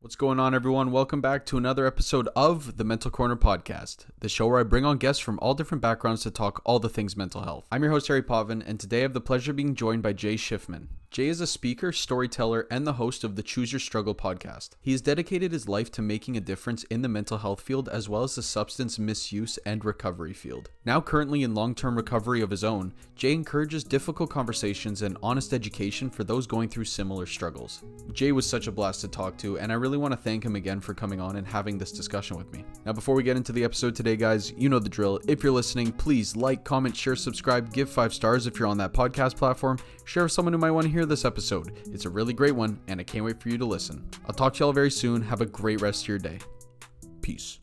What's going on, everyone? Welcome back to another episode of the Mental Corner podcast, the show where I bring on guests from all different backgrounds to talk all the things mental health. I'm your host, Harry Potvin, and today I have the pleasure of being joined by Jay Shifman. Jay is a speaker, storyteller, and the host of the Choose Your Struggle podcast. He has dedicated his life to making a difference in the mental health field as well as the substance misuse and recovery field. Now currently in long-term recovery of his own, Jay encourages difficult conversations and honest education for those going through similar struggles. Jay was such a blast to talk to, and I really want to thank him again for coming on and having this discussion with me. Now, before we get into the episode today, guys, you know the drill. If you're listening, please like, comment, share, subscribe, give 5 stars if you're on that podcast platform. Share with someone who might want to hear this episode. It's a really great one, and I can't wait for you to listen. I'll talk to y'all very soon. Have a great rest of your day. Peace.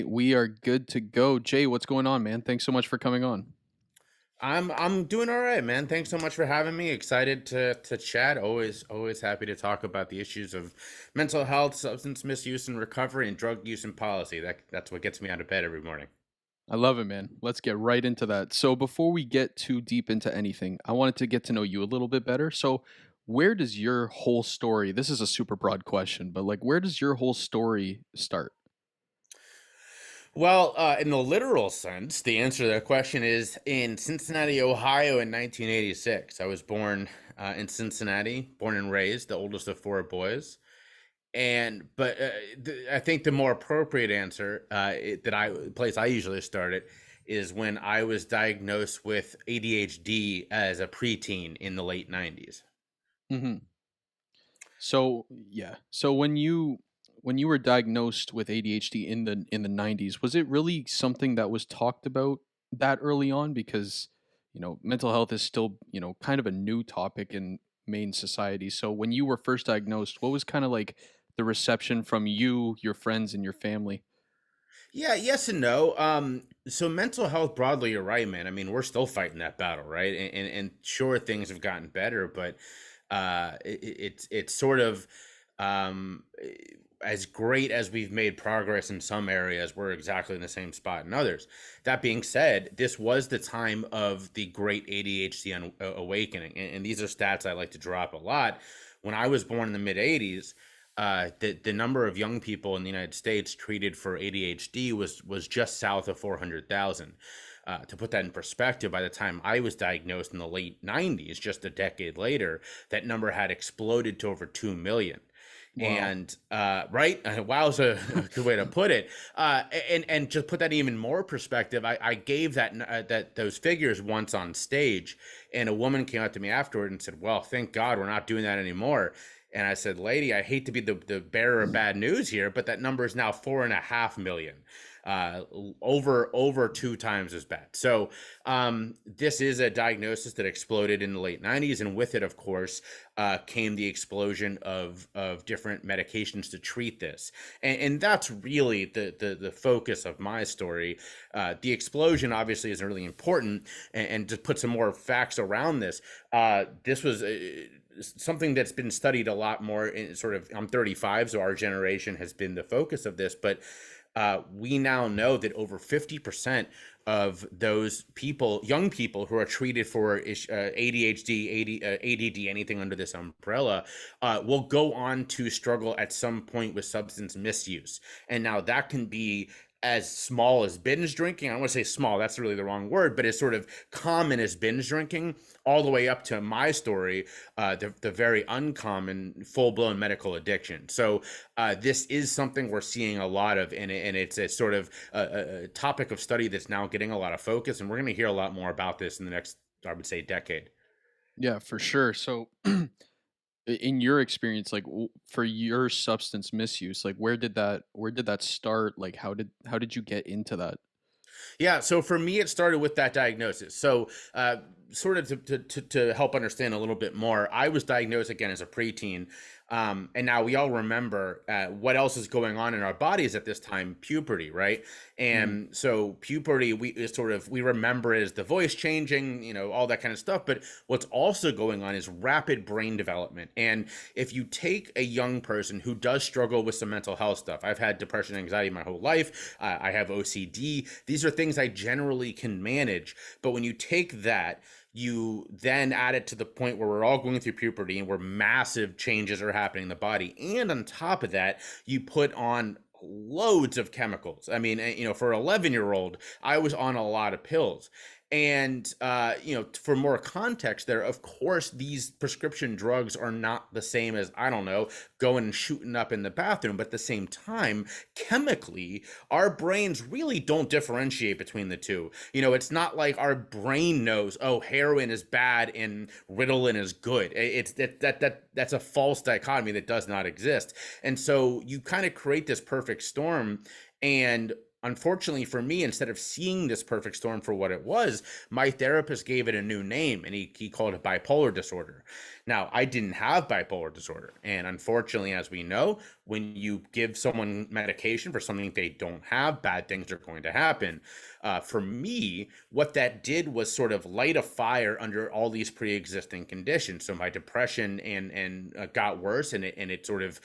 We are good to go. Jay, what's going on, man? Thanks so much for coming on. I'm doing all right, man. Thanks so much for having me. Excited to chat. Always happy to talk about the issues of mental health, substance misuse and recovery, and drug use and policy. That's what gets me out of bed every morning. I love it, man. Let's get right into that. So before we get too deep into anything, I wanted to get to know you a little bit better. So where does your whole story, this is a super broad question, but where does your whole story start? Well, in the literal sense, the answer to that question is in Cincinnati, Ohio in 1986. I was born in Cincinnati, born and raised, the oldest of 4 boys. But I think the more appropriate answer, place I usually start it, is when I was diagnosed with ADHD as a preteen in the late 90s. Mm-hmm. So when you were diagnosed with ADHD in the 90s, was it really something that was talked about that early on? Because, mental health is still, kind of a new topic in main society. So when you were first diagnosed, what was kind of like the reception from you, your friends, and your family? Yeah, yes and no. So mental health broadly, you're right, man. I mean, we're still fighting that battle, right? And sure, things have gotten better, but it's sort of as great as we've made progress in some areas, we're exactly in the same spot in others. That being said, this was the time of the great ADHD awakening. And these are stats I like to drop a lot. When I was born in the mid 80s, the number of young people in the United States treated for ADHD was just south of 400,000. To put that in perspective, by the time I was diagnosed in the late 90s, just a decade later, that number had exploded to over 2 million. Wow. And right, wow is a good way to put it. And just put that in even more perspective, I gave those figures once on stage, and a woman came up to me afterward and said, "Well, thank God we're not doing that anymore." And I said, "Lady, I hate to be the bearer of bad news here, but that number is now 4.5 million. Over 2 times as bad." So this is a diagnosis that exploded in the late 90s, and with it, of course, came the explosion of different medications to treat this, and that's really the focus of my story. The explosion obviously is really important, and to put some more facts around this, this was something that's been studied a lot more in sort of, I'm 35, so our generation has been the focus of this, but we now know that over 50% of those people, young people who are treated for ADHD, ADD, anything under this umbrella, will go on to struggle at some point with substance misuse. And now that can be as small as binge drinking. I don't want to say small, that's really the wrong word, but it's sort of common as binge drinking, all the way up to my story, the very uncommon full-blown medical addiction. So this is something we're seeing a lot of, and it's a sort of a topic of study that's now getting a lot of focus, and we're going to hear a lot more about this in the next, I would say, decade. Yeah, for sure. So in your experience, for your substance misuse, where did that start? How did you get into that? Yeah, so for me, it started with that diagnosis. So sort of to help understand a little bit more, I was diagnosed again as a preteen. And now we all remember what else is going on in our bodies at this time: puberty, right? Mm. And so puberty, we remember as the voice changing, all that kind of stuff. But what's also going on is rapid brain development. And if you take a young person who does struggle with some mental health stuff, I've had depression and anxiety my whole life. I have OCD. These are things I generally can manage. But when you take that, you then add it to the point where we're all going through puberty and where massive changes are happening in the body. And on top of that, you put on loads of chemicals. I mean, for an 11-year-old, I was on a lot of pills. And, for more context there, of course, these prescription drugs are not the same as, I don't know, going and shooting up in the bathroom. But at the same time, chemically, our brains really don't differentiate between the two. It's not like our brain knows, oh, heroin is bad and Ritalin is good. That's a false dichotomy that does not exist. And so you kind of create this perfect storm. And unfortunately for me, instead of seeing this perfect storm for what it was, my therapist gave it a new name, and he called it bipolar disorder. Now, I didn't have bipolar disorder. And unfortunately, as we know, when you give someone medication for something they don't have, bad things are going to happen. For me, what that did was sort of light a fire under all these pre-existing conditions. So my depression and got worse, and it sort of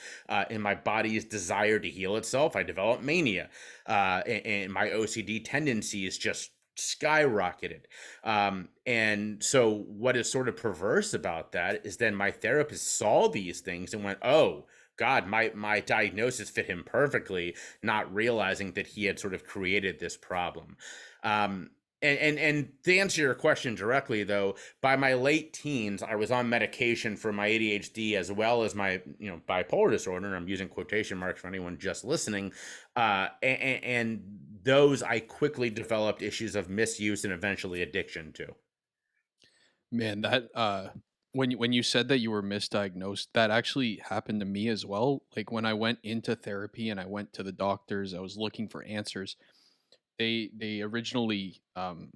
in my body's desire to heal itself, I developed mania, and my OCD tendencies just skyrocketed. And so what is sort of perverse about that is then my therapist saw these things and went, oh God, my diagnosis fit him perfectly, not realizing that he had sort of created this problem. And to answer your question directly, though, by my late teens, I was on medication for my ADHD as well as my bipolar disorder. And I'm using quotation marks for anyone just listening. And those I quickly developed issues of misuse and eventually addiction to. Man, that when you said that you were misdiagnosed, that actually happened to me as well. Like when I went into therapy and I went to the doctors, I was looking for answers. They originally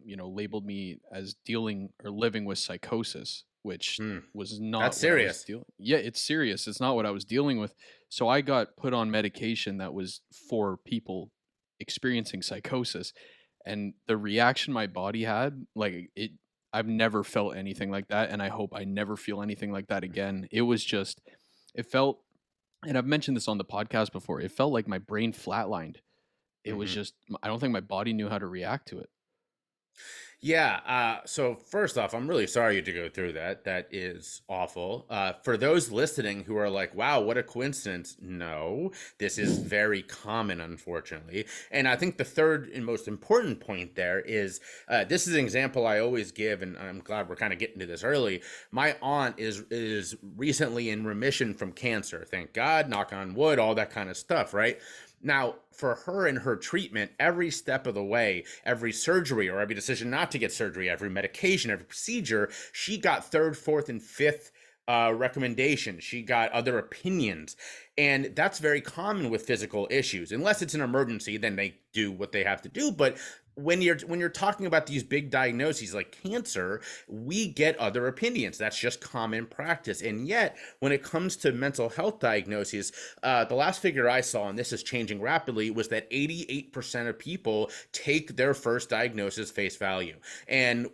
labeled me as dealing or living with psychosis, which Hmm. was That's not what I was serious. dealing. Yeah, it's serious. It's not what I was dealing with. So I got put on medication that was for people experiencing psychosis, and the reaction my body had, like it I've never felt anything like that, and I hope I never feel anything like that again. It was just it felt, and I've mentioned this on the podcast before, it felt like my brain flatlined. It was Mhm. just I don't think my body knew how to react to it. Yeah. So first off, I'm really sorry you had to go through that. That is awful. For those listening who are like, "Wow, what a coincidence!" No, this is very common, unfortunately. And I think the third and most important point there is this is an example I always give, and I'm glad we're kind of getting to this early. My aunt is recently in remission from cancer. Thank God. Knock on wood. All that kind of stuff. Right. Now, for her and her treatment, every step of the way, every surgery or every decision not to get surgery, every medication, every procedure, she got third, fourth, and fifth recommendations. She got other opinions. And that's very common with physical issues. Unless it's an emergency, then they do what they have to do. But when you're talking about these big diagnoses like cancer, we get other opinions. That's just common practice. And yet, when it comes to mental health diagnoses, the last figure I saw, and this is changing rapidly, was that 88% of people take their first diagnosis face value. And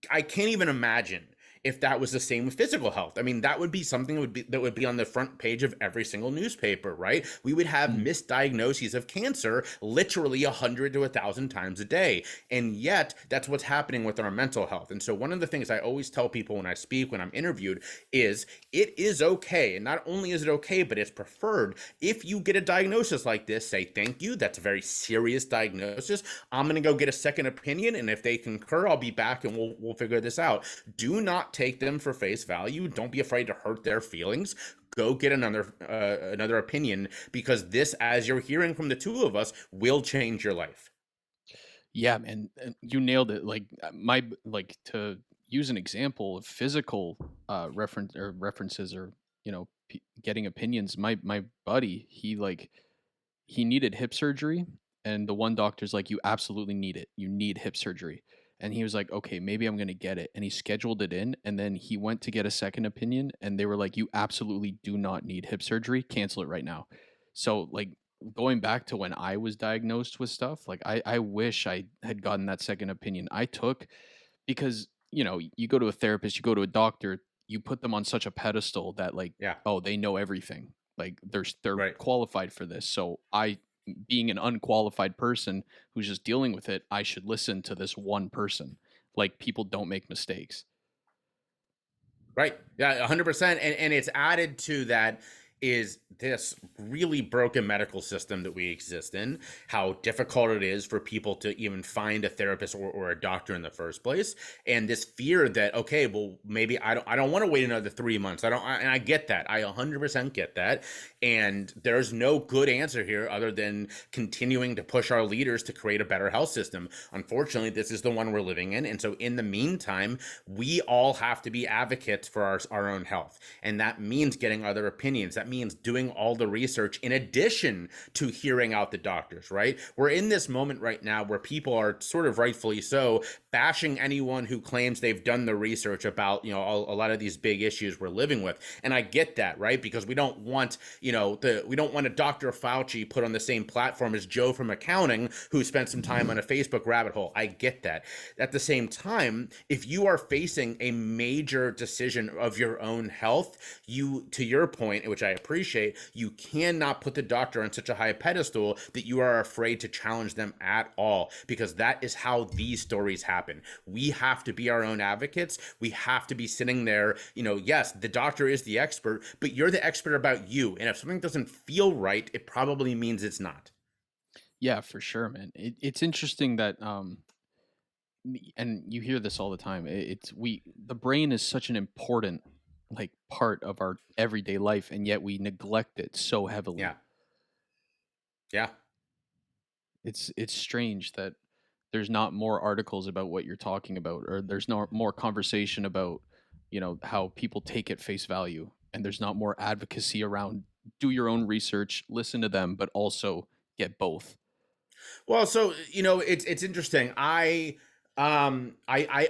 I can't even imagine if that was the same with physical health. I mean, that would be something that would be on the front page of every single newspaper, right? We would have Mm. misdiagnoses of cancer literally 100 to 1,000 times a day. And yet, that's what's happening with our mental health. And so one of the things I always tell people when I speak, when I'm interviewed, is it is okay. And not only is it okay, but it's preferred if you get a diagnosis like this, say, thank you, that's a very serious diagnosis. I'm going to go get a second opinion. And if they concur, I'll be back and we'll figure this out. Do not take them for face value. Don't be afraid to hurt their feelings. Go get another opinion, because this, as you're hearing from the two of us, will change your life. Yeah, man, and you nailed it. Like to use an example of physical references or getting opinions. My buddy, he needed hip surgery, and the one doctor's like, you absolutely need it. You need hip surgery. And he was like, okay, maybe I'm going to get it. And he scheduled it in. And then he went to get a second opinion. And they were like, you absolutely do not need hip surgery. Cancel it right now. So, like, going back to when I was diagnosed with stuff, like, I wish I had gotten that second opinion I took, because, you go to a therapist, you go to a doctor, you put them on such a pedestal that, like, Yeah. oh, they know everything. Like, they're Right. qualified for this. So being an unqualified person who's just dealing with it, I should listen to this one person. Like, people don't make mistakes. Right. Yeah, 100%. And it's added to that is this really broken medical system that we exist in, how difficult it is for people to even find a therapist or a doctor in the first place. And this fear that, okay, well, maybe I don't want to wait another 3 months. And I get that. I 100% get that. And there's no good answer here other than continuing to push our leaders to create a better health system. Unfortunately, this is the one we're living in. And so in the meantime, we all have to be advocates for our own health. And that means getting other opinions. That means doing all the research in addition to hearing out the doctors, right? We're in this moment right now where people are sort of rightfully so bashing anyone who claims they've done the research about, a lot of these big issues we're living with. And I get that, right? Because we don't want, we don't want a Dr. Fauci put on the same platform as Joe from accounting who spent some time on a Facebook rabbit hole. I get that. At the same time, if you are facing a major decision of your own health, to your point, which I appreciate, you cannot put the doctor on such a high pedestal that you are afraid to challenge them at all, because that is how these stories happen. We have to be our own advocates. We have to be sitting there, yes, the doctor is the expert, but you're the expert about you. And if something doesn't feel right, it probably means it's not. Yeah, for sure, man. It's interesting that and you hear this all the time. The brain is such an important, like, part of our everyday life, and yet we neglect it so heavily. Yeah. Yeah. It's strange that there's not more articles about what you're talking about, or there's no more conversation about, how people take it face value, and there's not more advocacy around do your own research, listen to them, but also get both. Well, so it's interesting. I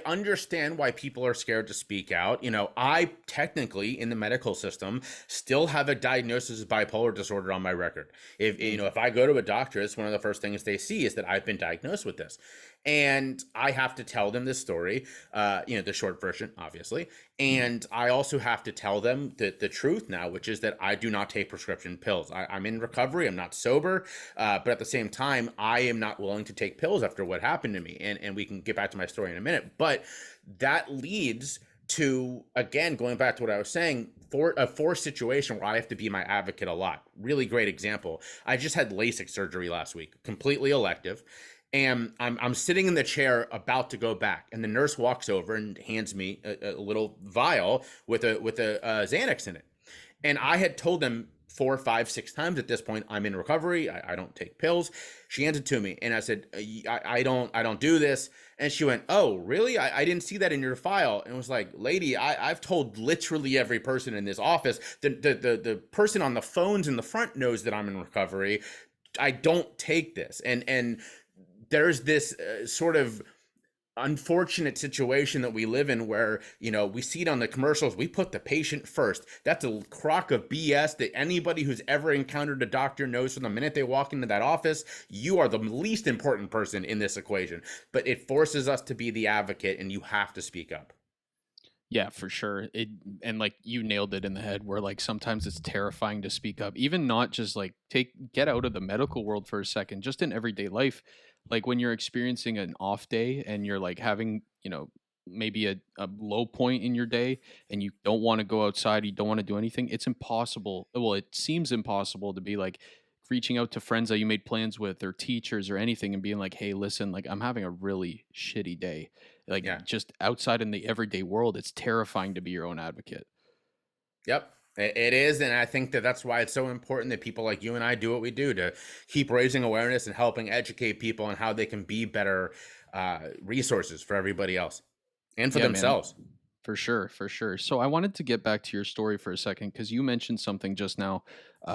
understand why people are scared to speak out. I technically in the medical system still have a diagnosis of bipolar disorder on my record. If I go to a doctor, it's one of the first things they see is that I've been diagnosed with this. And I have to tell them this story, the short version, obviously. And I also have to tell them the truth now, which is that I do not take prescription pills. I'm in recovery. I'm not sober. But at the same time, I am not willing to take pills after what happened to me. And we can get back to my story in a minute. But that leads to, again, going back to what I was saying, for a forced situation where I have to be my advocate a lot. Really great example. I just had LASIK surgery last week, completely elective. And I'm sitting in the chair about to go back, and the nurse walks over and hands me a little vial with a Xanax in it. And I had told them 4, 5, 6 times at this point, I'm in recovery. I don't take pills. She hands it to me, and I said, I don't do this. And she went, oh, really? I didn't see that in your file. And it was like, lady, I've told literally every person in this office. The person on the phones in the front knows that I'm in recovery. I don't take this. And there's this sort of unfortunate situation that we live in where, we see it on the commercials. We put the patient first. That's a crock of BS that anybody who's ever encountered a doctor knows from the minute they walk into that office. You are the least important person in this equation, but it forces us to be the advocate, and you have to speak up. Yeah, for sure. And like you nailed it in the head, where like sometimes it's terrifying to speak up, even not just like get out of the medical world for a second, just in everyday life. Like when you're experiencing an off day and you're like having, maybe a low point in your day, and you don't want to go outside, you don't want to do anything, it's impossible. Well, it seems impossible to be like reaching out to friends that you made plans with or teachers or anything and being like, hey, listen, like I'm having a really shitty day. Like, Yeah. just outside in the everyday world, it's terrifying to be your own advocate. Yep. It is. And I think that that's why it's so important that people like you and I do what we do to keep raising awareness and helping educate people on how they can be better resources for everybody else and for Yeah, man, themselves. for sure, for sure. So I wanted to get back to your story for a second, because you mentioned something just now.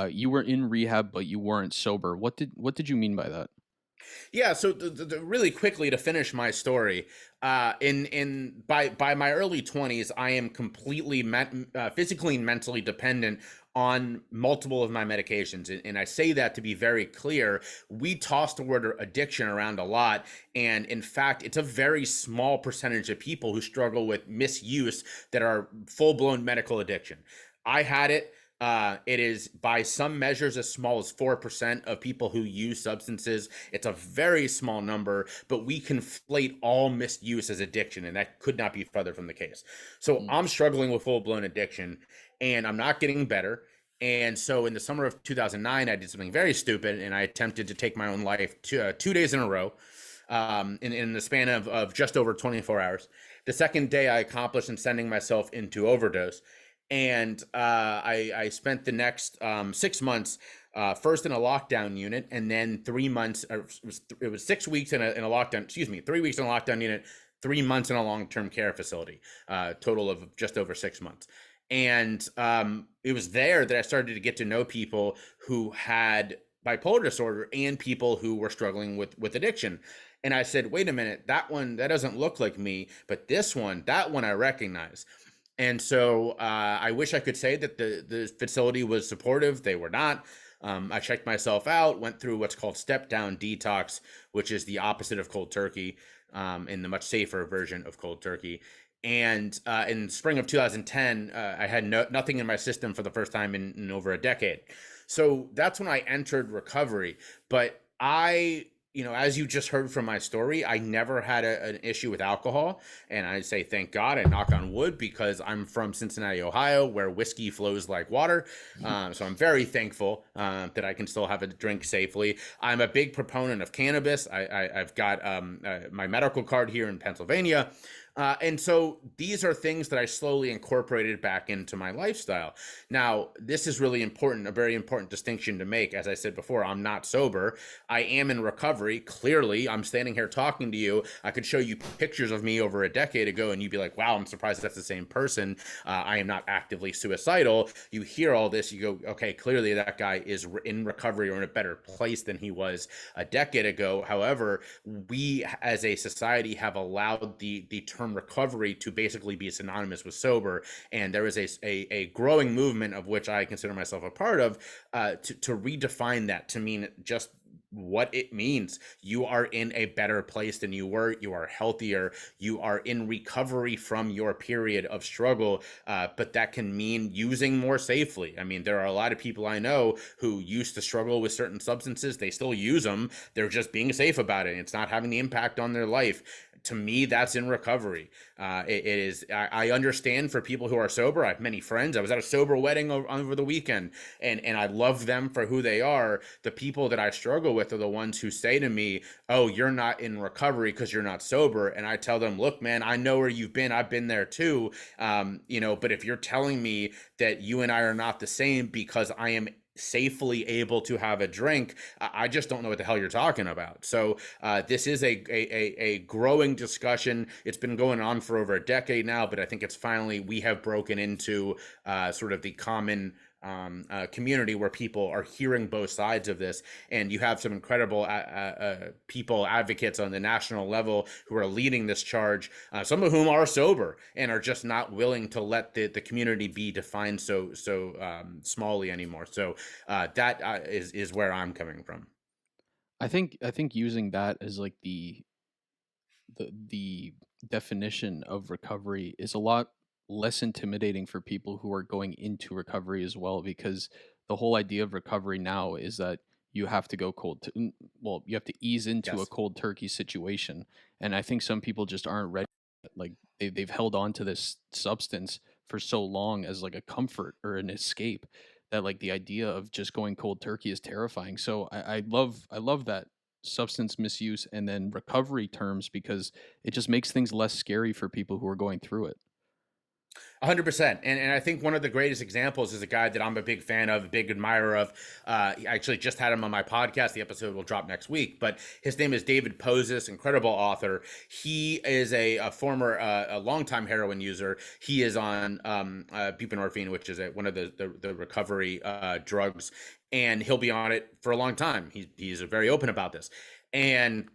You were in rehab, but you weren't sober. What did you mean by that? Yeah, so really quickly to finish my story, in by my early 20s, I am completely physically and mentally dependent on multiple of my medications, and I say that to be very clear. We toss the word addiction around a lot, and in fact, it's a very small percentage of people who struggle with misuse that are full blown medical addiction. I had it. It is by some measures as small as 4% of people who use substances. It's a very small number, but we conflate all misuse as addiction, and that could not be further from the case. So Mm. I'm struggling with full blown addiction, and I'm not getting better. And so in the summer of 2009, I did something very stupid, and I attempted to take my own life 2 days in a row, in the span of just over 24 hours. The second day, I accomplished in sending myself into overdose. And I spent the next 6 months, first in a lockdown unit, and then 3 months. It was 6 weeks in a lockdown. Excuse me, 3 weeks in a lockdown unit, 3 months in a long-term care facility. Total of just over 6 months. And it was there that I started to get to know people who had bipolar disorder and people who were struggling with addiction. And I said, wait a minute, that doesn't look like me, but that one I recognize. And so I wish I could say that the facility was supportive. They were not. I checked myself out, went through what's called step down detox, which is the opposite of cold turkey, and the much safer version of cold turkey. And in spring of 2010, I had nothing in my system for the first time in over a decade. So that's when I entered recovery. But as you just heard from my story, I never had an issue with alcohol. And I say thank God and knock on wood, because I'm from Cincinnati, Ohio, where whiskey flows like water. So I'm very thankful that I can still have a drink safely. I'm a big proponent of cannabis. I've got my medical card here in Pennsylvania. And so these are things that I slowly incorporated back into my lifestyle. Now, this is really important, a very important distinction to make. As I said before, I'm not sober. I am in recovery. Clearly, I'm standing here talking to you. I could show you pictures of me over a decade ago, and you'd be like, wow, I'm surprised that's the same person. I am not actively suicidal. You hear all this, you go, okay, clearly that guy is in recovery or in a better place than he was a decade ago. However, we as a society have allowed the term recovery to basically be synonymous with sober, and there is a growing movement, of which I consider myself a part of, to redefine that to mean just what it means. You are in a better place than you were. You are healthier. You are in recovery from your period of struggle. But that can mean using more safely. I mean, there are a lot of people I know who used to struggle with certain substances. They still use them. They're just being safe about it. It's not having the impact on their life. To me, that's in recovery. It is. I understand for people who are sober. I have many friends. I was at a sober wedding over the weekend, and I love them for who they are. The people that I struggle with are the ones who say to me, "Oh, you're not in recovery because you're not sober." And I tell them, "Look, man, I know where you've been. I've been there too. But if you're telling me that you and I are not the same because I am safely able to have a drink, I just don't know what the hell you're talking about." So this is a growing discussion. It's been going on for over a decade now, but I think it's finally, we have broken into sort of the common community where people are hearing both sides of this. And you have some incredible people, advocates on the national level, who are leading this charge, some of whom are sober and are just not willing to let the community be defined so smallly anymore. So that is where I'm coming from. I think using that as like the definition of recovery is a lot less intimidating for people who are going into recovery as well, because the whole idea of recovery now is that you have to go well, you have to ease into a Yes. cold turkey situation. And I think some people just aren't ready. Like they've held on to this substance for so long as like a comfort or an escape, that like the idea of just going cold turkey is terrifying. So I love that substance misuse and then recovery terms, because it just makes things less scary for people who are going through it. 100%. And I think one of the greatest examples is a guy that I'm a big fan of, a big admirer of. I actually just had him on my podcast. The episode will drop next week, but his name is David Pozis, incredible author. He is a former, a longtime heroin user. He is on buprenorphine, which is one of the recovery drugs, and he'll be on it for a long time. He's very open about this. And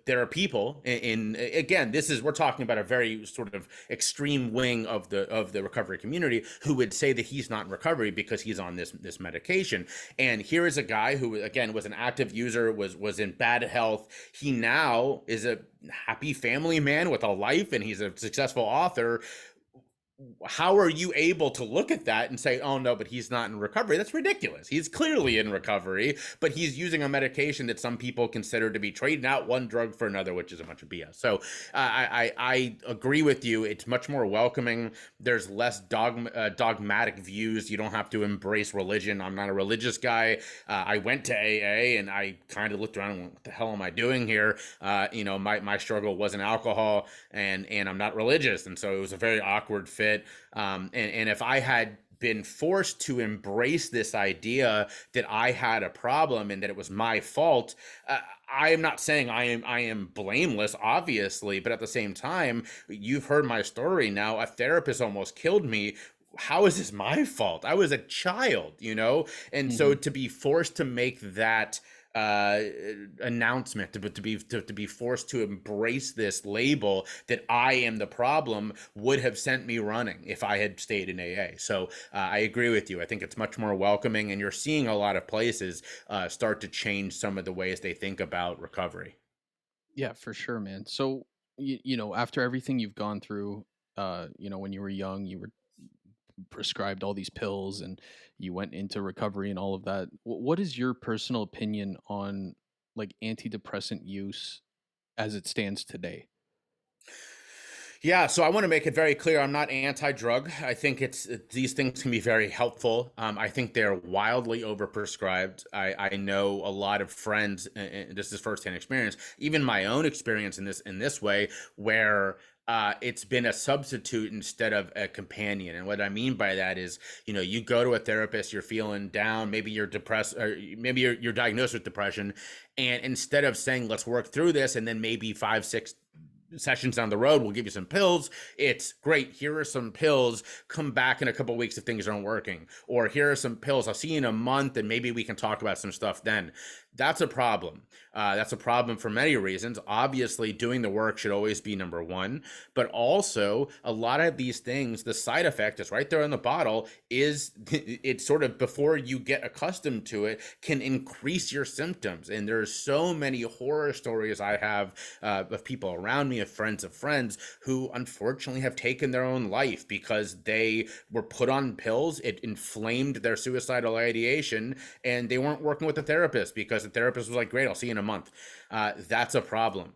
there are people again, we're talking about a very sort of extreme wing of the recovery community who would say that he's not in recovery because he's on this medication. And here is a guy who, again, was an active user, was in bad health. He now is a happy family man with a life, and he's a successful author. How are you able to look at that and say, oh no, but he's not in recovery? That's ridiculous. He's clearly in recovery, but he's using a medication that some people consider to be trading out one drug for another, which is a bunch of BS. So I agree with you. It's much more welcoming. There's less dogmatic views. You don't have to embrace religion. I'm not a religious guy. I went to AA and I kind of looked around and went, what the hell am I doing here? My struggle wasn't alcohol, and I'm not religious. And so it was a very awkward fit. And if I had been forced to embrace this idea that I had a problem and that it was my fault, I am not saying I am blameless, obviously, but at the same time, you've heard my story now. A therapist almost killed me. How is this my fault? I was a child, and so to be forced to make that announcement, to be forced to embrace this label that I am the problem, would have sent me running if I had stayed in AA. So I agree with you. I think it's much more welcoming, and you're seeing a lot of places start to change some of the ways they think about recovery. Yeah, for sure, man. So, after everything you've gone through, when you were young, you were prescribed all these pills and you went into recovery and all of that. What is your personal opinion on like antidepressant use as it stands today? Yeah, so I want to make it very clear I'm not anti-drug. I think these things can be very helpful. I think they're wildly overprescribed. I know a lot of friends, and this is firsthand experience, even my own experience in this way, where it's been a substitute instead of a companion. And what I mean by that is, you go to a therapist, you're feeling down, maybe you're depressed, or maybe you're diagnosed with depression, and instead of saying let's work through this, and then maybe 5, 6 sessions down the road, we'll give you some pills. It's great. Here are some pills. Come back in a couple of weeks if things aren't working. Or here are some pills. I'll see you in a month and maybe we can talk about some stuff then. That's a problem. That's a problem for many reasons. Obviously, doing the work should always be number one. But also, a lot of these things, the side effect is right there on the bottle, is it's sort of before you get accustomed to it, can increase your symptoms. And there's so many horror stories I have of people around me, of friends who unfortunately have taken their own life because they were put on pills. It inflamed their suicidal ideation, and they weren't working with a therapist because the therapist was like, great, I'll see you in a month. That's a problem.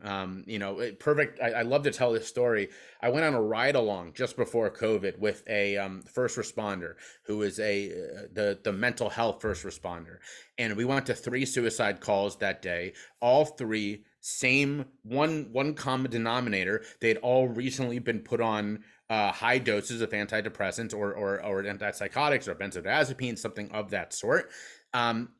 Perfect. I love to tell this story. I went on a ride along just before COVID with a first responder who is the mental health first responder. And we went to 3 suicide calls that day. All 3, same one common denominator. They'd all recently been put on high doses of antidepressants or antipsychotics or benzodiazepines, something of that sort.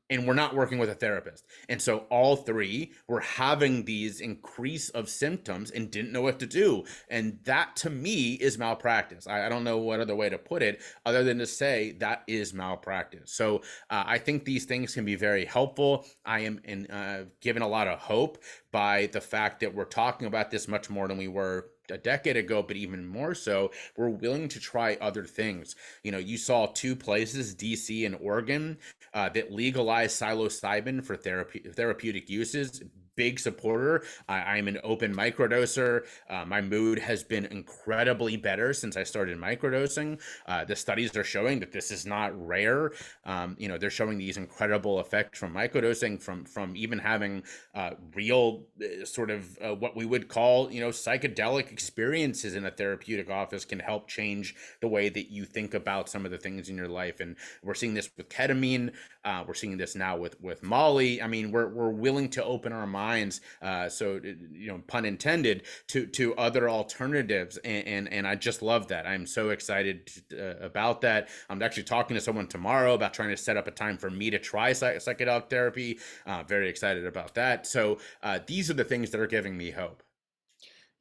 And we're not working with a therapist. And so all 3 were having these increase of symptoms and didn't know what to do. And that to me is malpractice. I don't know what other way to put it other than to say that is malpractice. So I think these things can be very helpful. I am given a lot of hope by the fact that we're talking about this much more than we were a decade ago, but even more so, we're willing to try other things. You saw 2 places, DC and Oregon, that legalized psilocybin for therapeutic uses. Big supporter. I'm an open microdoser. My mood has been incredibly better since I started microdosing. The studies are showing that this is not rare. They're showing these incredible effects from microdosing, from even having real sort of what we would call, psychedelic experiences in a therapeutic office can help change the way that you think about some of the things in your life. And we're seeing this with ketamine. We're seeing this now with Molly. I mean, we're willing to open our minds, so pun intended, to other alternatives, and I just love that. I'm so excited about that. I'm actually talking to someone tomorrow about trying to set up a time for me to try psychedelic therapy. Very excited about that. So these are the things that are giving me hope.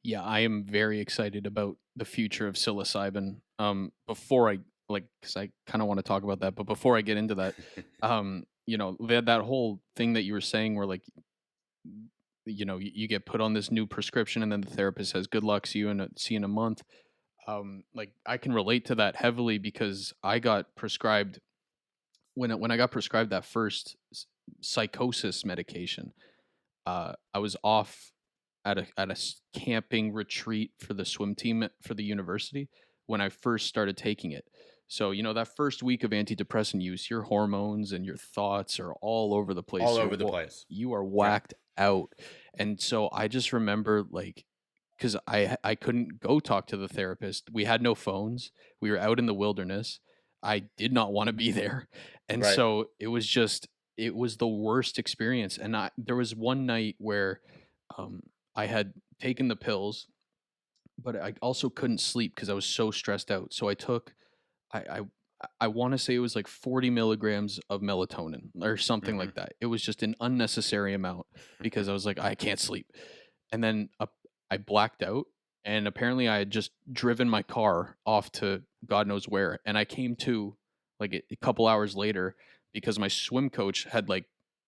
Yeah, I am very excited about the future of psilocybin. Before I because I kind of want to talk about that, but before I get into that, that whole thing that you were saying, where like you get put on this new prescription, and then the therapist says, "Good luck, see you in a month." Like I can relate to that heavily because I got prescribed when I got prescribed that first psychosis medication. I was off at a camping retreat for the swim team for the university when I first started taking it. So, that first week of antidepressant use, your hormones and your thoughts are all over the All place. over the place. You are Yeah. whacked out. And so I just remember like because I couldn't go talk to the therapist. We had no phones. We were out in the wilderness. I did not want to be there. And Right. so it was the worst experience. And there was one night where um, I had taken the pills, but I also couldn't sleep because I was so stressed out. So I took I I, I want to say it was like 40 milligrams of melatonin or something Hmm. like that. It was just an unnecessary amount because I was like, I can't sleep. And then I blacked out, and apparently I had just driven my car off to God knows where. And I came to like a couple hours later because my swim coach had like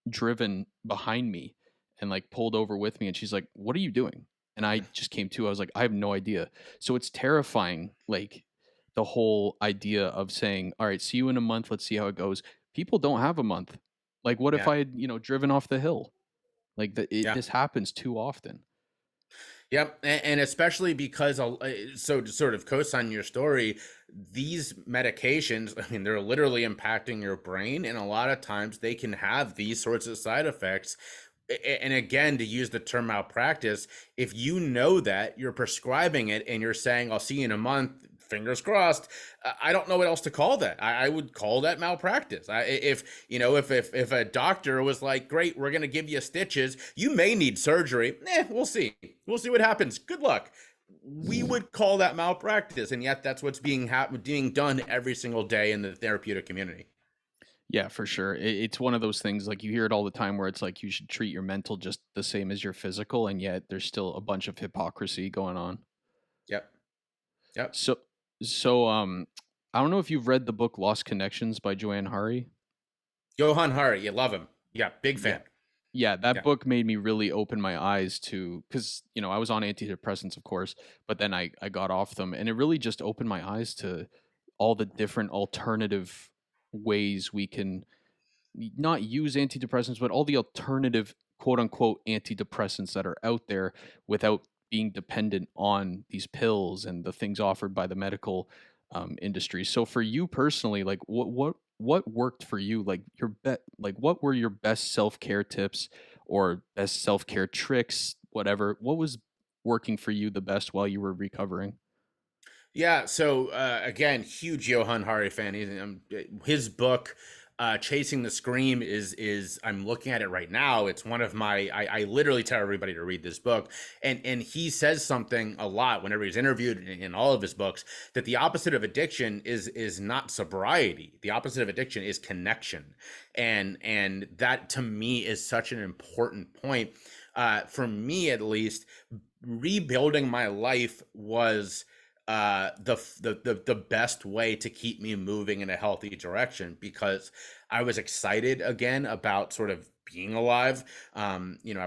driven behind me and like pulled over with me. And she's like, "What are you doing?" And I just came to. I was like, "I have no idea." So it's terrifying, like the whole idea of saying, "All right, see you in a month. Let's see how it goes." People don't have a month. Like, what if Yeah. I had, driven off the hill? Like Yeah. this happens too often. Yep, and especially because so to sort of co-sign your story, these medications, I mean, they're literally impacting your brain, and a lot of times they can have these sorts of side effects. And again, to use the term malpractice, if you know that you're prescribing it and you're saying, "I'll see you in a month," fingers crossed. I don't know what else to call that. I would call that malpractice. If a doctor was like, "Great, we're going to give you stitches. You may need surgery." We'll see. We'll see what happens. Good luck. We would call that malpractice, and yet that's what's being done every single day in the therapeutic community. Yeah, for sure. It's one of those things like you hear it all the time where it's like you should treat your mental just the same as your physical, and yet there's still a bunch of hypocrisy going on. Yep. Yep. So, so I don't know if you've read the book Lost Connections by Joanne Hari. Johan Hari, you love him. Yeah, big Yeah. fan. Yeah, that Yeah. book made me really open my eyes to because I was on antidepressants, of course, but then I got off them, and it really just opened my eyes to all the different alternative ways we can not use antidepressants, but all the alternative quote unquote antidepressants that are out there without being dependent on these pills and the things offered by the medical industry. So for you personally, like what worked for you? Like what were your best self care tips or best self care tricks? Whatever. What was working for you the best while you were recovering? Yeah. So again, huge Johan Hari fan. His book, "Chasing the Scream," is I'm looking at it right now. It's one of my. I literally tell everybody to read this book, and he says something a lot whenever he's interviewed in all of his books that the opposite of addiction is not sobriety. The opposite of addiction is connection, and that to me is such an important point. For me, at least, rebuilding my life was the best way to keep me moving in a healthy direction because I was excited again about sort of being alive. I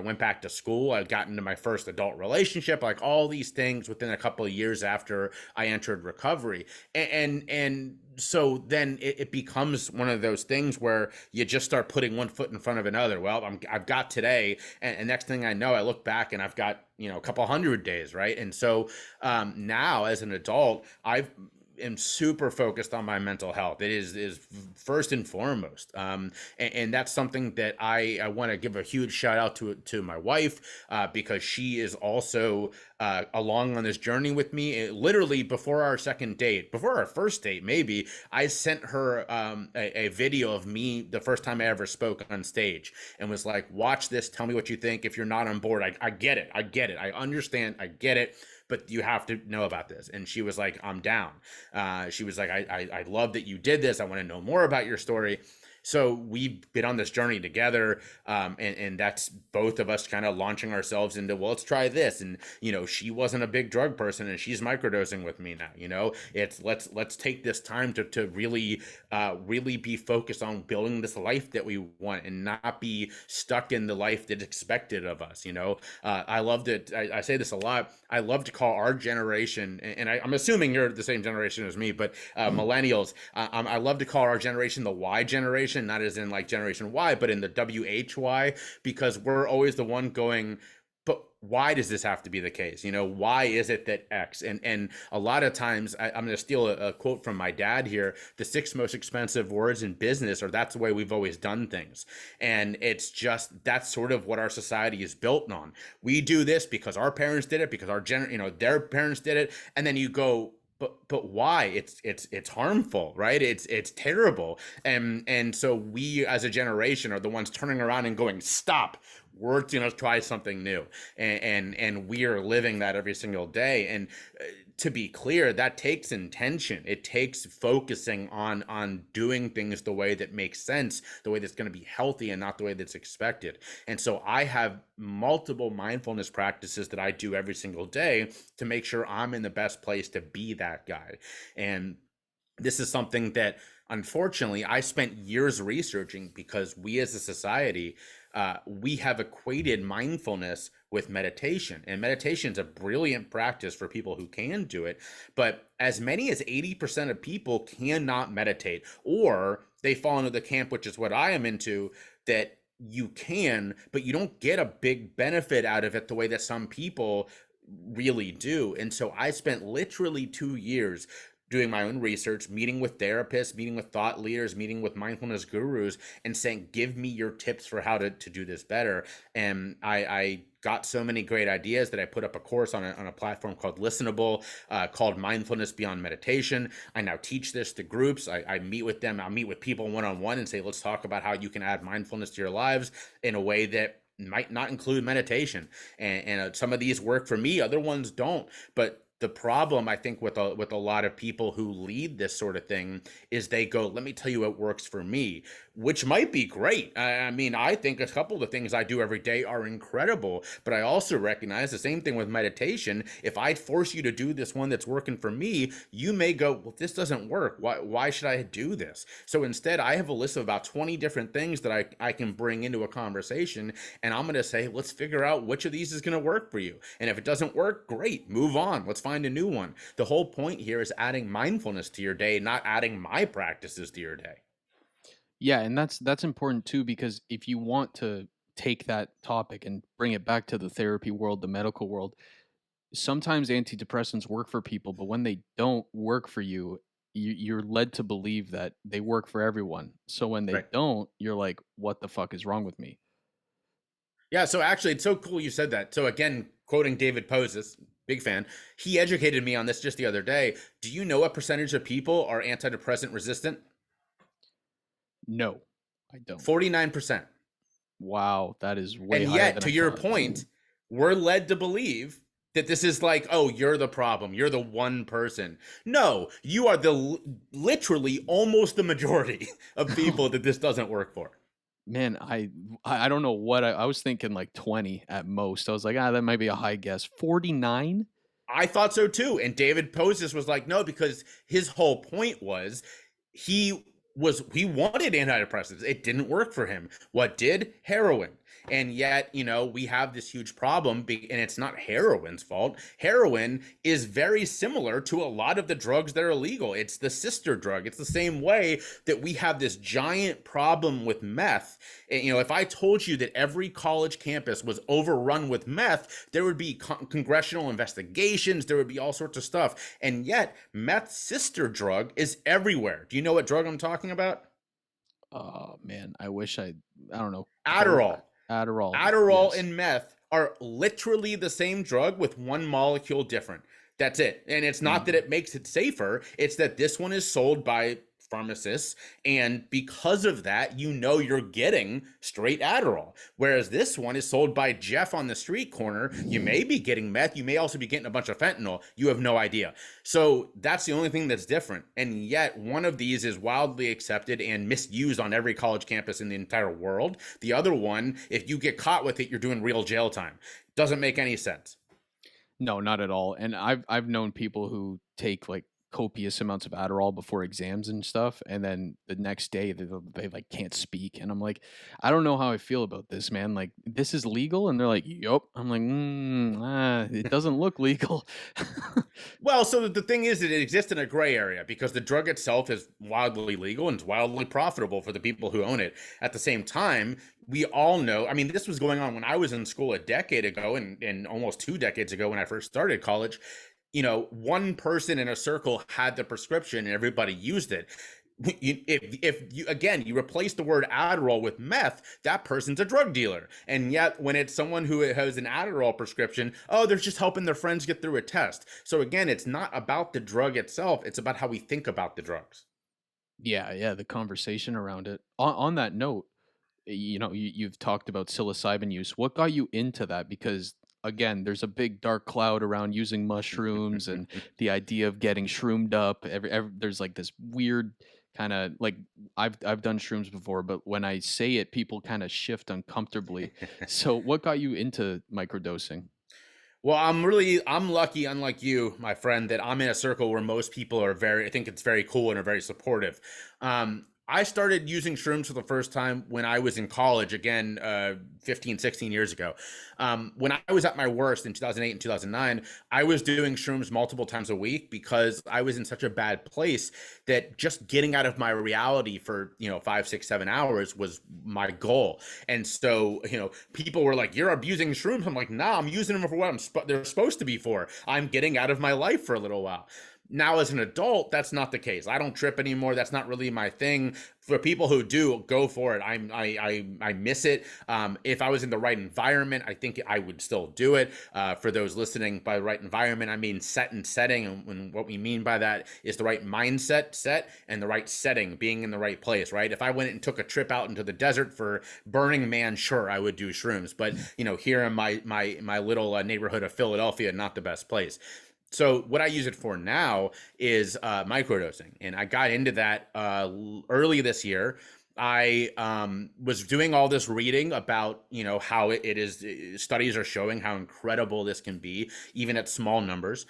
went back to school. I got into my first adult relationship, like all these things within a couple of years after I entered recovery. And so then it becomes one of those things where you just start putting one foot in front of another. Well, I've got today, and next thing I know, I look back and I've got a couple hundred days, right? And so now as an adult, I am super focused on my mental health. It is first and foremost, and that's something that I want to give a huge shout out to my wife because she is also along on this journey with me. Literally before our second date, before our first date, maybe I sent her a video of me the first time I ever spoke on stage, and was like, "Watch this. Tell me what you think. If you're not on board, I get it. I get it. I understand. I get it. But you have to know about this." And she was like, "I'm down." She was like, I love that you did this. I want to know more about your story." So we've been on this journey together, and that's both of us kind of launching ourselves into, well, let's try this. And she wasn't a big drug person, and she's microdosing with me now. It's let's take this time to really be focused on building this life that we want, and not be stuck in the life that's expected of us. I love that. I say this a lot. I love to call our generation, and I'm assuming you're the same generation as me, but millennials. I love to call our generation the Y generation, not as in like Generation Y, but in the WHY, because we're always the one going, but why does this have to be the case? Why is it that X? And a lot of times, I'm going to steal a quote from my dad here. The 6 most expensive words in business are, that's the way we've always done things. And it's just, that's sort of what our society is built on. We do this because our parents did it, because their parents did it. And then you go, but why? It's harmful, right? It's terrible. And so we as a generation are the ones turning around and going, stop, we're going to try something new. And we are living that every single day. And to be clear, that takes intention. It takes focusing on doing things the way that makes sense, the way that's going to be healthy, and not the way that's expected. And so I have multiple mindfulness practices that I do every single day to make sure I'm in the best place to be that guy. And this is something that, unfortunately, I spent years researching, because we as a society, we have equated mindfulness with meditation. And meditation is a brilliant practice for people who can do it. But as many as 80% of people cannot meditate, or they fall into the camp, which is what I am into, that you can, but you don't get a big benefit out of it the way that some people really do. And so I spent literally 2 years doing my own research, meeting with therapists, meeting with thought leaders, meeting with mindfulness gurus, and saying, give me your tips for how to do this better. And I got so many great ideas that I put up a course on a platform called Listenable, called Mindfulness Beyond Meditation. I now teach this to groups. I meet with them. I'll meet with people one-on-one and say, let's talk about how you can add mindfulness to your lives in a way that might not include meditation. And some of these work for me, other ones don't. But the problem, I think, with a lot of people who lead this sort of thing is they go, let me tell you what works for me, which might be great. I mean, I think a couple of the things I do every day are incredible, but I also recognize the same thing with meditation. If I force you to do this one that's working for me, you may go, well, this doesn't work. Why should I do this? So instead, I have a list of about 20 different things that I can bring into a conversation, and I'm going to say, let's figure out which of these is going to work for you. And if it doesn't work, great, move on. Let's find a new one. The whole point here is adding mindfulness to your day, not adding my practices to your day. Yeah, and that's important too, because if you want to take that topic and bring it back to the therapy world, the medical world, sometimes antidepressants work for people, but when they don't work for you, you're led to believe that they work for everyone. So when they Right. don't, you're like, what the fuck is wrong with me? Yeah, so actually, it's so cool you said that. So again, quoting David Poses, big fan, he educated me on this just the other day. Do you know what percentage of people are antidepressant resistant? No, I don't. 49%. Wow, that is way And higher yet, than to I your thought. point, we're led to believe that this is like, oh, you're the problem. You're the one person. No, you are literally almost the majority of people that this doesn't work for. Man, I don't know what I was thinking, like 20 at most. I was like, that might be a high guess. 49? I thought so too. And David Poses was like, no, because his whole point was he he wanted antidepressants. It didn't work for him. What did? Heroin. And yet, we have this huge problem, and it's not heroin's fault. Heroin is very similar to a lot of the drugs that are illegal. It's the sister drug. It's the same way that we have this giant problem with meth. And, if I told you that every college campus was overrun with meth, there would be congressional investigations. There would be all sorts of stuff. And yet, meth's sister drug is everywhere. Do you know what drug I'm talking about? Oh man, I wish I don't know. Adderall. Adderall. Adderall Yes. and meth are literally the same drug with one molecule different. That's it. And it's not that it makes it safer. It's that this one is sold by pharmacists, and because of that, you know you're getting straight Adderall. Whereas this one is sold by Jeff on the street corner. You may be getting meth. You may also be getting a bunch of fentanyl. You have no idea. So that's the only thing that's different. And yet one of these is wildly accepted and misused on every college campus in the entire world. The other one, if you get caught with it, you're doing real jail time. Doesn't make any sense. No, not at all. And I've known people who take like copious amounts of Adderall before exams and stuff, and then the next day they like can't speak. And I'm like, I don't know how I feel about this, man. Like, this is legal, and they're like, yup. I'm like, it doesn't look legal. Well, so the thing is that it exists in a gray area because the drug itself is wildly legal and it's wildly profitable for the people who own it. At the same time, we all know, I mean, this was going on when I was in school a decade ago and almost 2 decades ago when I first started college. You know, one person in a circle had the prescription and everybody used it. If you, again, you replace the word Adderall with meth, that person's a drug dealer. And yet when it's someone who has an Adderall prescription, oh, they're just helping their friends get through a test. So again, it's not about the drug itself. It's about how we think about the drugs. Yeah, the conversation around it. On that note, you've talked about psilocybin use. What got you into that? Because again, there's a big dark cloud around using mushrooms and the idea of getting shroomed up. There's like this weird kind of like I've done shrooms before, but when I say it, people kind of shift uncomfortably. So, what got you into microdosing? Well, I'm lucky, unlike you, my friend, that I'm in a circle where most people are I think it's very cool and are very supportive. I started using shrooms for the first time when I was in college, again, 15, 16 years ago. When I was at my worst in 2008 and 2009, I was doing shrooms multiple times a week because I was in such a bad place that just getting out of my reality for, 5, 6, 7 hours was my goal. And so, people were like, you're abusing shrooms. I'm like, nah, I'm using them for what they're supposed to be for. I'm getting out of my life for a little while. Now, as an adult, that's not the case. I don't trip anymore. That's not really my thing. For people who do, go for it. I miss it. If I was in the right environment, I think I would still do it. For those listening, by the right environment, I mean set and setting. And what we mean by that is the right mindset set and the right setting, being in the right place, right? If I went and took a trip out into the desert for Burning Man, sure, I would do shrooms. But, here in my little neighborhood of Philadelphia, not the best place. So what I use it for now is microdosing, and I got into that early this year. I was doing all this reading about, how it is. Studies are showing how incredible this can be, even at small numbers.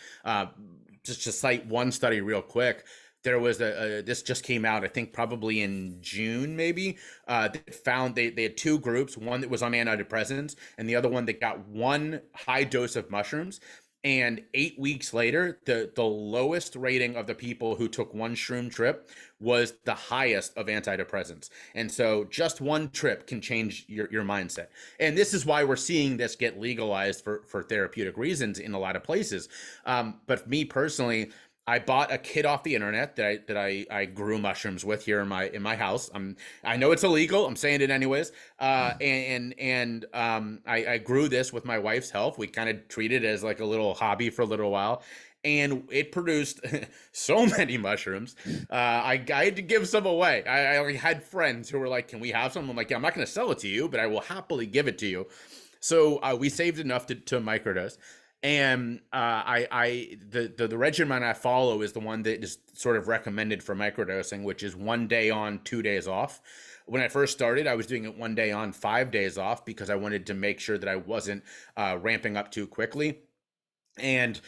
Just to cite one study real quick, there was this just came out, I think probably in June, maybe. They found they had 2 groups, one that was on antidepressants and the other one that got one high dose of mushrooms. And 8 weeks later, the lowest rating of the people who took one shroom trip was the highest of antidepressants. And so just one trip can change your mindset. And this is why we're seeing this get legalized for therapeutic reasons in a lot of places. But me personally, I bought a kit off the internet that I grew mushrooms with here in my house. I know it's illegal. I'm saying it anyways. I grew this with my wife's help. We kind of treated it as like a little hobby for a little while. And it produced so many mushrooms. I had to give some away. I had friends who were like, "Can we have some?" I'm like, "Yeah, I'm not going to sell it to you, but I will happily give it to you." So we saved enough to microdose. And the regimen I follow is the one that is sort of recommended for microdosing, which is 1 day on, 2 days off. When I first started, I was doing it 1 day on, 5 days off, because I wanted to make sure that I wasn't ramping up too quickly. And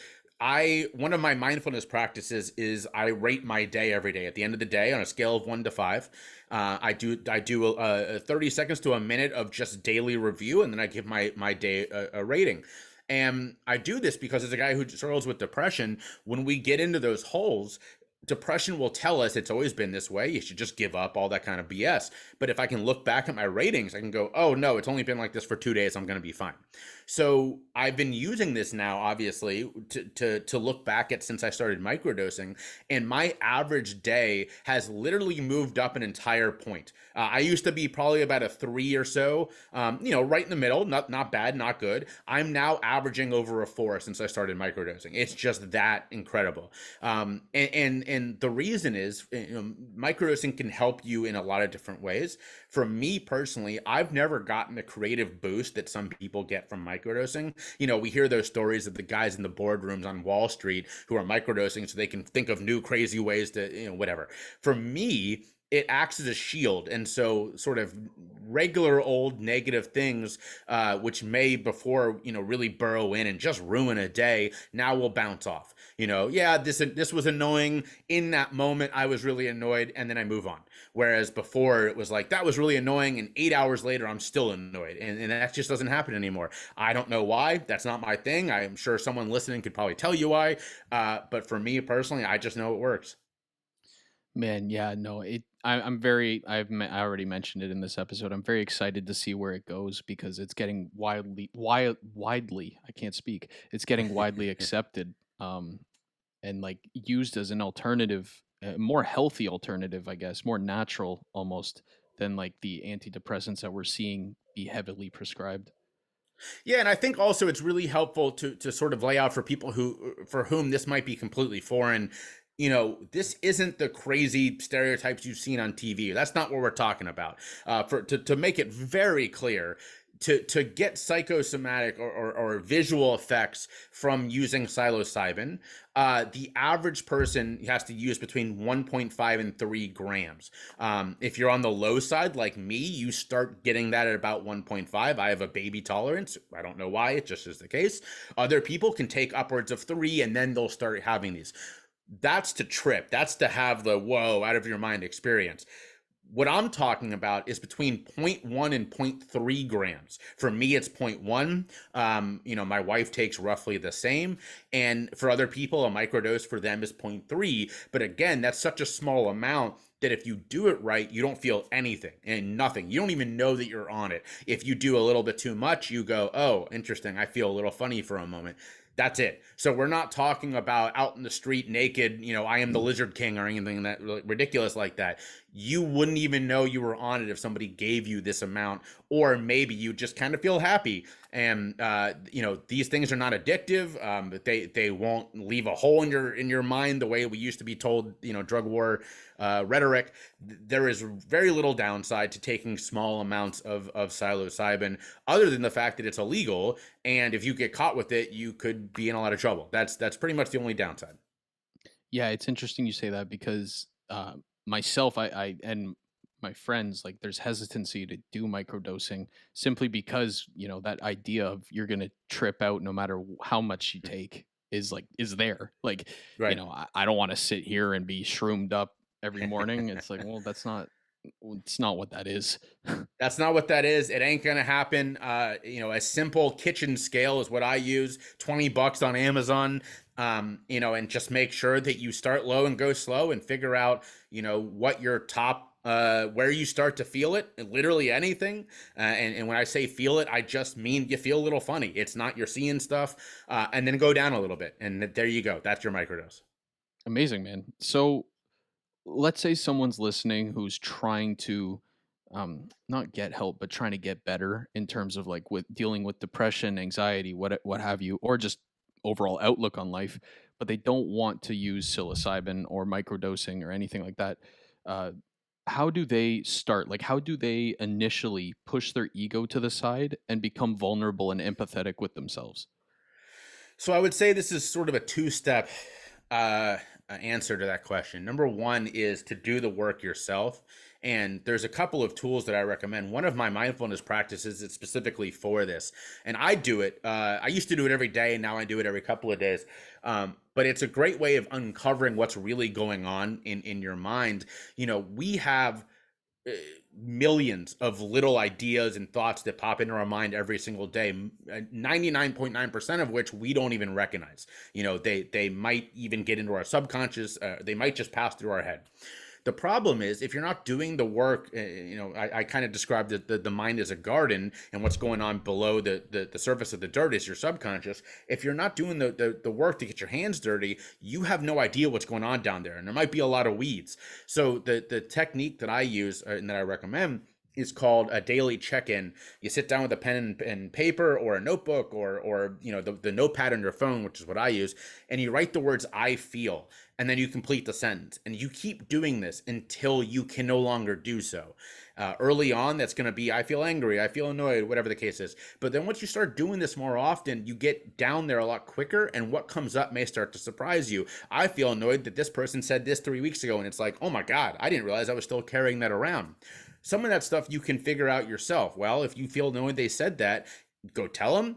one of my mindfulness practices is I rate my day every day. At the end of the day, on a scale of 1 to 5, I do 30 seconds to a minute of just daily review, and then I give my day a rating. And I do this because as a guy who struggles with depression, when we get into those holes, depression will tell us it's always been this way. You should just give up, all that kind of BS. But if I can look back at my ratings, I can go, oh no, it's only been like this for 2 days. I'm going to be fine. So I've been using this now, obviously, to look back at since I started microdosing, and my average day has literally moved up an entire point. I used to be probably about a 3 or so, right in the middle, not bad, not good. I'm now averaging over a 4 since I started microdosing. It's just that incredible. And And the reason is, microdosing can help you in a lot of different ways. For me personally, I've never gotten the creative boost that some people get from microdosing. We hear those stories of the guys in the boardrooms on Wall Street who are microdosing so they can think of new crazy ways to, whatever. For me, it acts as a shield. And so sort of regular old negative things, which may before, really burrow in and just ruin a day, now will bounce off. Yeah, this was annoying. In that moment, I was really annoyed, and then I move on. Whereas before, it was like, that was really annoying, and 8 hours later, I'm still annoyed. And that just doesn't happen anymore. I don't know why. That's not my thing. I'm sure someone listening could probably tell you why. But for me personally, I just know it works. Man, yeah, no, I'm very, I already mentioned it in this episode. I'm very excited to see where it goes because it's getting widely, I can't speak. It's getting widely accepted, and like used as an alternative, a more healthy alternative, I guess, more natural almost than like the antidepressants that we're seeing be heavily prescribed. Yeah, and I think also it's really helpful to sort of lay out for people for whom this might be completely foreign. This isn't the crazy stereotypes you've seen on TV. That's not what we're talking about. To make it very clear, to get psychosomatic or visual effects from using psilocybin, the average person has to use between 1.5 and 3 grams. If you're on the low side, like me, you start getting that at about 1.5. I have a baby tolerance. I don't know why. It just is the case. Other people can take upwards of 3, and then they'll start having these. That's to trip. That's to have the whoa, out of your mind experience. What I'm talking about is between zero point 0.1 and 0.3 grams. For me, it's 0.1. My wife takes roughly the same. And for other people, a microdose for them is 0.3. But again, that's such a small amount that if you do it right, you don't feel anything and nothing. You don't even know that you're on it. If you do a little bit too much, you go, oh, interesting. I feel a little funny for a moment. That's it. So we're not talking about out in the street naked, I am the Lizard King or anything that ridiculous like that. You wouldn't even know you were on it if somebody gave you this amount, or maybe you just kind of feel happy. And these things are not addictive. But they won't leave a hole in your mind the way we used to be told. Drug war rhetoric. There is very little downside to taking small amounts of psilocybin, other than the fact that it's illegal. And if you get caught with it, you could be in a lot of trouble. That's pretty much the only downside. Yeah, it's interesting you say that because myself, I and my friends, like, there's hesitancy to do microdosing simply because that idea of you're gonna trip out no matter how much you take is there. Like, Right. I don't want to sit here and be shroomed up every morning. It's like, well, it's not what that is. That's not what that is. It ain't gonna happen. A simple kitchen scale is what I use. $20 on Amazon. And just make sure that you start low and go slow, and figure out, what your top, where you start to feel it. Literally anything. And when I say feel it, I just mean you feel a little funny. It's not you're seeing stuff. And then go down a little bit, and there you go. That's your microdose. Amazing, man. So let's say someone's listening who's trying to not get help but trying to get better in terms of like with dealing with depression, anxiety, what have you, or just overall outlook on life, but they don't want to use psilocybin or microdosing or anything like that. uh, how do they start? Like, how do they initially push their ego to the side and become vulnerable and empathetic with themselves? So I would say this is sort of a two-step answer to that question. Number one is to do the work yourself. And there's a couple of tools that I recommend. One of my mindfulness practices is specifically for this. And I do it. I used to do it every day, and now I do it every couple of days. But it's a great way of uncovering what's really going on in your mind. We have uh, millions of little ideas and thoughts that pop into our mind every single day, 99.9% of which we don't even recognize. They might even get into our subconscious. They might just pass through our head. The problem is, if you're not doing the work, I kind of described the mind as a garden, and what's going on below the surface of the dirt is your subconscious. If you're not doing the work to get your hands dirty, you have no idea what's going on down there, and there might be a lot of weeds. So the technique that I use and that I recommend is called a daily check-in. You sit down with a pen and paper or a notebook or the notepad on your phone, which is what I use, and you write the words "I feel." and then you complete the sentence. And you keep doing this until you can no longer do so. Early on, that's going to be, I feel angry, I feel annoyed, whatever the case is. But then once you start doing this more often, you get down there a lot quicker, and what comes up may start to surprise you. I feel annoyed that this person said this 3 weeks ago, and it's like, oh my God, I didn't realize I was still carrying that around. Some of that stuff you can figure out yourself. Well, if you feel annoyed they said that, go tell them,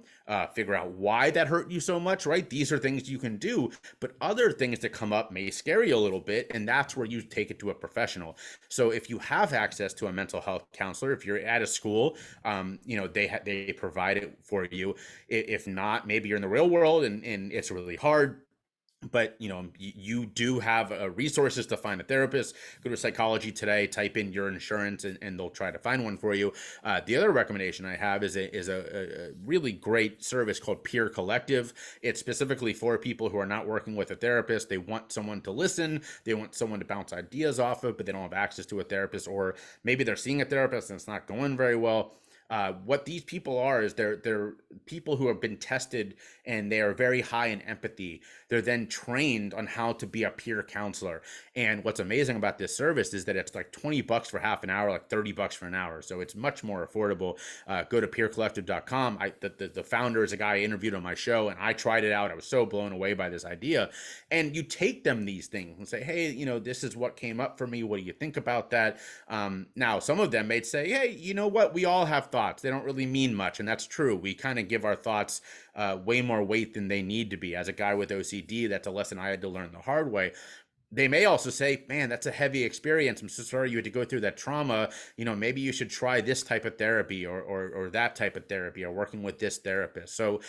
figure out why that hurt you so much, right? These are things you can do, but other things that come up may scare you a little bit, and that's where you take it to a professional. So if you have access to a mental health counselor, if you're at a school, they provide it for you. If not, maybe you're in the real world and it's really hard, but you do have resources to find a therapist. Go to Psychology Today, type in your insurance, and they'll try to find one for you. The other recommendation I have is a really great service called Peer Collective. It's specifically for people who are not working with a therapist. They want someone to listen, they want someone to bounce ideas off of, but they don't have access to a therapist, or maybe they're seeing a therapist and it's not going very well. What these people are is they're people who have been tested, and they are very high in empathy. They're then trained on how to be a peer counselor. And what's amazing about this service is that it's like $20 for half an hour, like $30 for an hour. So it's much more affordable. Go to peercollective.com. The founder is a guy I interviewed on my show, and I tried it out. I was so blown away by this idea. And you take them these things and say, hey, this is what came up for me. What do you think about that? Now, some of them may say, hey, you know what? We all have thoughts. They don't really mean much. And that's true. We kind of give our thoughts way more weight than they need to be. As a guy with OCD, that's a lesson I had to learn the hard way. They may also say, man, that's a heavy experience. I'm so sorry you had to go through that trauma. Maybe you should try this type of therapy or that type of therapy, or working with this therapist. So,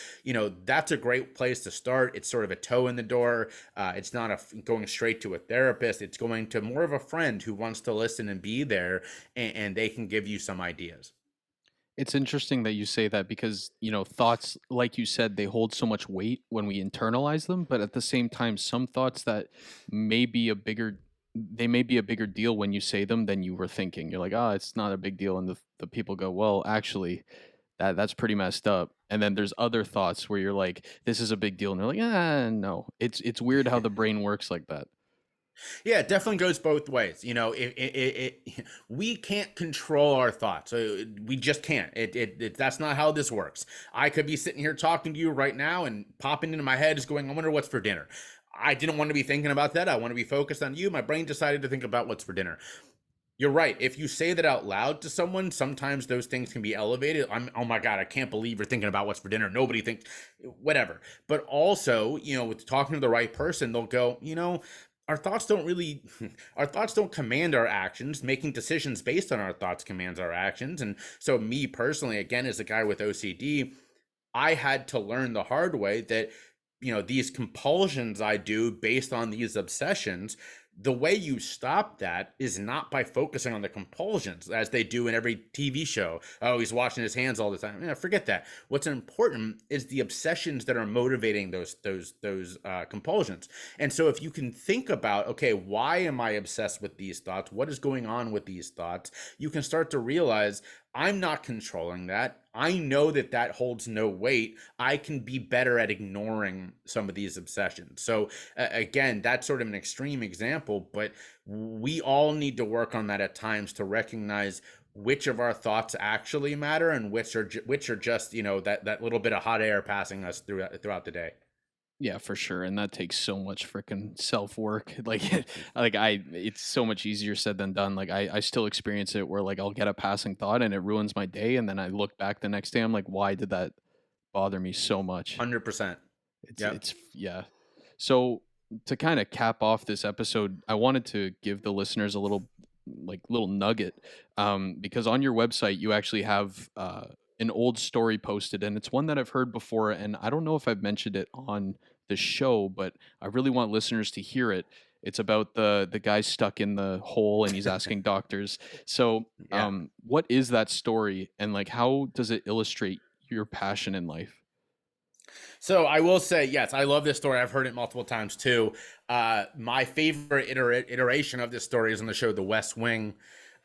that's a great place to start. It's sort of a toe in the door. It's not going straight to a therapist. It's going to more of a friend who wants to listen and be there, and they can give you some ideas. It's interesting that you say that because, thoughts, like you said, they hold so much weight when we internalize them, but at the same time, some thoughts that may be a bigger they may be a bigger deal when you say them than you were thinking. You're like, "Oh, it's not a big deal." And the people go, "Well, actually, that's pretty messed up." And then there's other thoughts where you're like, "This is a big deal." And they're like, "Ah, no." It's weird how the brain works like that. Yeah, it definitely goes both ways. We can't control our thoughts. We just can't. That's not how this works. I could be sitting here talking to you right now, and popping into my head is going, I wonder what's for dinner. I didn't want to be thinking about that. I want to be focused on you. My brain decided to think about what's for dinner. You're right. If you say that out loud to someone, sometimes those things can be elevated. Oh my God, I can't believe you're thinking about what's for dinner. Nobody thinks, whatever. But also, with talking to the right person, they'll go, our thoughts don't really, our thoughts don't command our actions. Making decisions based on our thoughts commands our actions. And so me personally, again, as a guy with OCD, I had to learn the hard way that, these compulsions I do based on these obsessions, the way you stop that is not by focusing on the compulsions as they do in every TV show. Oh, he's washing his hands all the time. Forget that. What's important is the obsessions that are motivating those compulsions. And so if you can think about, okay, why am I obsessed with these thoughts? What is going on with these thoughts? You can start to realize I'm not controlling that. I know that holds no weight. I can be better at ignoring some of these obsessions. So again, that's sort of an extreme example, but we all need to work on that at times to recognize which of our thoughts actually matter and which are just, that little bit of hot air passing us throughout the day. Yeah, for sure. And that takes so much freaking self work. It's so much easier said than done. Like I still experience it where like I'll get a passing thought and it ruins my day. And then I look back the next day. I'm like, why did that bother me so much? 100%. It's yeah. So to kind of cap off this episode, I wanted to give the listeners a little nugget, because on your website you actually have an old story posted, and it's one that I've heard before, and I don't know if I've mentioned it on the show, but I really want listeners to hear it. It's about the guy stuck in the hole and he's asking doctors. So Yeah. what is that story, and like how does it illustrate your passion in life? So I will say, yes, I love this story. I've heard it multiple times too. My favorite iteration of this story is on the show The West Wing.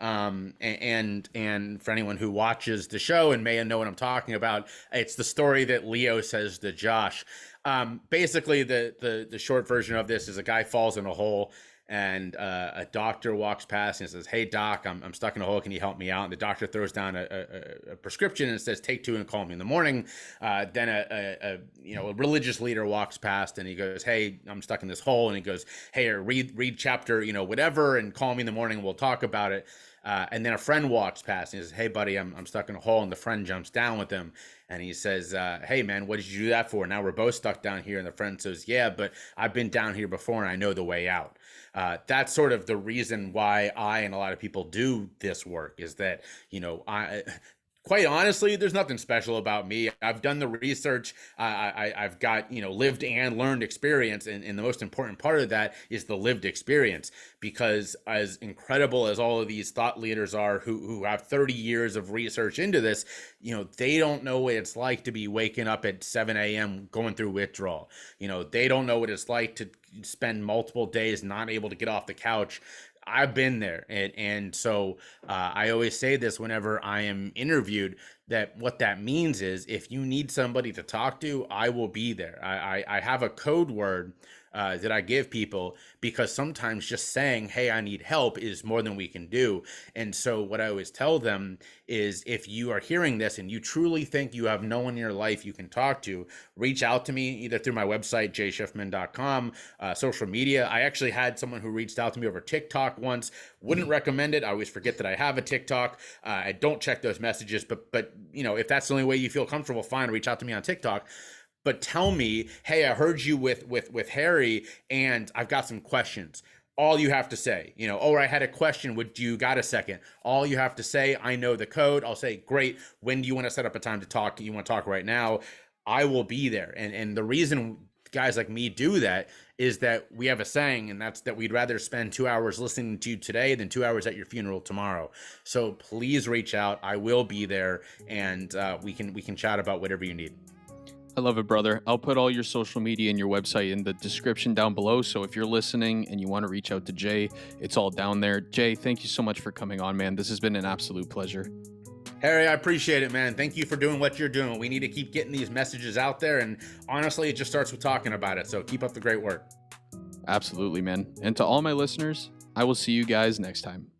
And for anyone who watches the show and may know what I'm talking about, it's the story that Leo says to Josh. Basically, the short version of this is a guy falls in a hole, and a doctor walks past and says, "Hey doc, I'm stuck in a hole. Can you help me out?" And the doctor throws down a prescription and says, "Take 2 and call me in the morning." Then a religious leader walks past and he goes, "Hey, I'm stuck in this hole." And he goes, "Hey, read chapter whatever and call me in the morning. We'll talk about it." And then a friend walks past and he says, "Hey buddy, I'm stuck in a hole." And the friend jumps down with him and he says, "Hey man, what did you do that for? Now we're both stuck down here." And the friend says, "Yeah, but I've been down here before and I know the way out." That's sort of the reason why I and a lot of people do this work, is that, I quite honestly, there's nothing special about me. I've done the research. I've got, lived and learned experience. And the most important part of that is the lived experience, because as incredible as all of these thought leaders are who have 30 years of research into this, they don't know what it's like to be waking up at 7 a.m. going through withdrawal. They don't know what it's like to spend multiple days not able to get off the couch. I've been there. And so I always say this whenever I am interviewed, that what that means is if you need somebody to talk to, I will be there. I have a code word that I give people, because sometimes just saying, "Hey, I need help," is more than we can do. And so what I always tell them is, if you are hearing this and you truly think you have no one in your life you can talk to, reach out to me either through my website, jshifman.com, social media. I actually had someone who reached out to me over TikTok once. Wouldn't recommend it. I always forget that I have a TikTok. I don't check those messages, but if that's the only way you feel comfortable, fine, reach out to me on TikTok. But tell me, "Hey, I heard you with Harry and I've got some questions." All you have to say, "Oh, I had a question. Would you got a second?" All you have to say, "I know the code." I'll say, "Great. When do you want to set up a time to talk? You want to talk right now?" I will be there. And the reason guys like me do that is that we have a saying, and that's that we'd rather spend 2 hours listening to you today than 2 hours at your funeral tomorrow. So please reach out. I will be there, and we can chat about whatever you need. I love it, brother. I'll put all your social media and your website in the description down below. So if you're listening and you want to reach out to Jay, it's all down there. Jay, thank you so much for coming on, man. This has been an absolute pleasure. Harry, I appreciate it, man. Thank you for doing what you're doing. We need to keep getting these messages out there. And honestly, it just starts with talking about it. So keep up the great work. Absolutely, man. And to all my listeners, I will see you guys next time.